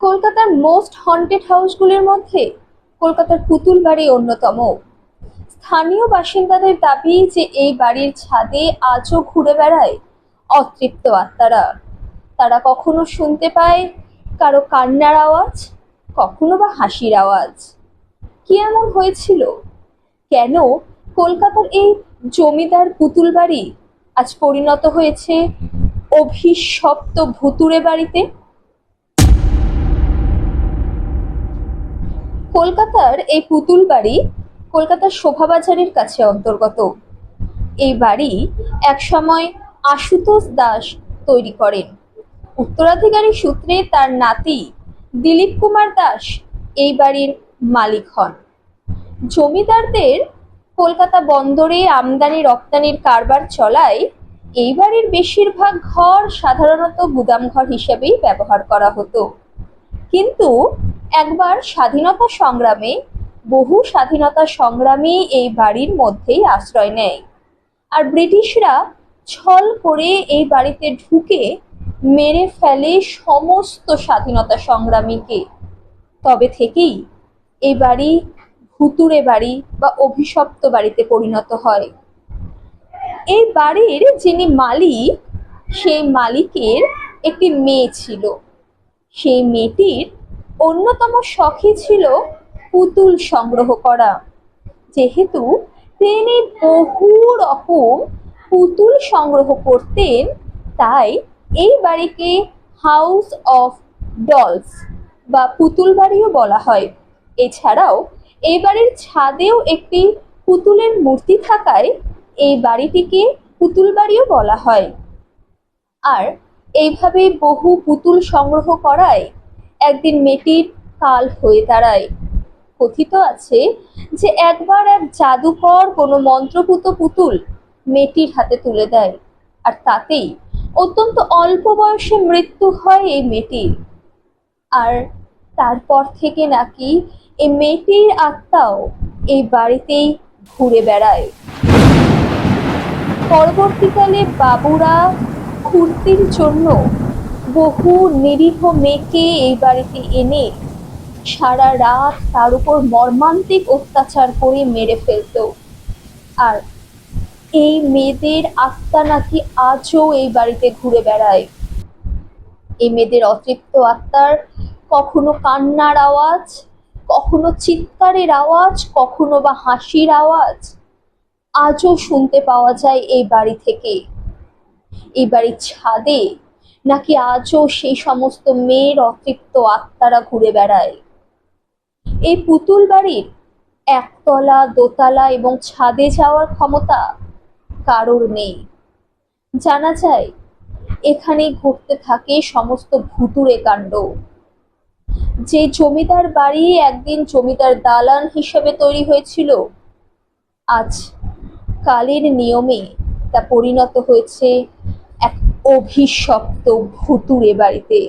কলকাতার most haunted হাউসগুলির মধ্যে কলকাতার পুতুল বাড়ি অন্যতম। স্থানীয় বাসিন্দাদের দাবি যে এই বাড়ির ছাদে আজও ঘুরে বেড়ায় অতৃপ্ত আত্মারা। তারা কখনো শুনতে পায় কারো কান্নার আওয়াজ, কখনো বা হাসির আওয়াজ। কি এমন হয়েছিল? কেন কলকাতার এই জমিদার পুতুল বাড়ি আজ পরিণত হয়েছে অভিশপ্ত ভুতুড়ে বাড়িতে? কলকাতার এই পুতুল বাড়ি কলকাতার শোভাবাজারের কাছে অন্তর্গত। এই বাড়ি একসময় আশুতোষ দাস তৈরি করেন। উত্তরাধিকারী সূত্রে তার নাতি দিলীপ কুমার দাস এই বাড়ির মালিক হন। জমিদারদের কলকাতা বন্দরে আমদানি রপ্তানির কারবার চলায় এই বাড়ির বেশিরভাগ ঘর সাধারণত গুদাম ঘর হিসেবেই ব্যবহার করা হতো। কিন্তু একবার স্বাধীনতা সংগ্রামে বহু স্বাধীনতা সংগ্রামী এই বাড়ির মধ্যেই আশ্রয় নেয়, আর ব্রিটিশরা ছল করে এই বাড়িতে ঢুকে মেরে ফেলে সমস্ত স্বাধীনতা সংগ্রামীকে। তবে থেকেই এই বাড়ি ভুতুড়ে বাড়ি বা অভিশপ্ত বাড়িতে পরিণত হয়। এই বাড়ির যিনি মালিক, সেই মালিকের একটি মেয়ে ছিল। সেই মেয়েটির অন্যতম শখই ছিল পুতুল সংগ্রহ করা। যেহেতু তিনি বহু রকম পুতুল সংগ্রহ করতেন, তাই এই বাড়িকে হাউস অফ ডলস বা পুতুল বাড়িও বলা হয়। এছাড়াও এই বাড়ির ছাদেও একটি পুতুলের মূর্তি থাকায় এই বাড়িটিকে পুতুল বাড়িও বলা হয়। আর এইভাবে বহু পুতুল সংগ্রহ করায় একদিন মেয়েটির কাল হয়ে দাঁড়ায়। কথিত আছে যে একবার এক জাদুকর কোনো মন্ত্রপুত পুতুল মেয়েটির হাতে তুলে দেয়, আর তাতেই অত্যন্ত অল্প বয়সে মৃত্যু হয় এই মেয়েটির। আর তারপর থেকে নাকি এই মেয়েটির আত্মাও এই বাড়িতেই ঘুরে বেড়ায়। পরবর্তীকালে বাবুরা ফুর্তির জন্য বহু নিরীহ মেয়েকে এই বাড়িতে এনে সারা রাত তার উপর মর্মান্তিক অত্যাচার করে মেরে ফেলত। আর এই মেয়েদের আত্মা নাকি আজও এই বাড়িতে ঘুরে বেড়ায়। এই মেয়েদের অতৃপ্ত আত্মার কখনো কান্নার আওয়াজ, কখনো চিৎকারের আওয়াজ, কখনো বা হাসির আওয়াজ আজও শুনতে পাওয়া যায় এই বাড়ি থেকে। এই বাড়ির ছাদে নাকি আজও সেই সমস্ত মেয়ের অতৃপ্ত আত্মারা ঘুরে বেড়ায়। এই পুতুল বাড়ির একতলা, দোতলা এবং ছাদে যাওয়ার ক্ষমতা কারোর নেই। জানা যায় এখানে ঘটতে থাকে সমস্ত ভুতুড়ে কাণ্ড। যে জমিদার বাড়ি একদিন জমিদার দালান হিসেবে তৈরি হয়েছিল, আজ কালের নিয়মে তা পরিণত হয়েছে এক অভিশপ্ত ভুতুড়ে বাড়িতে।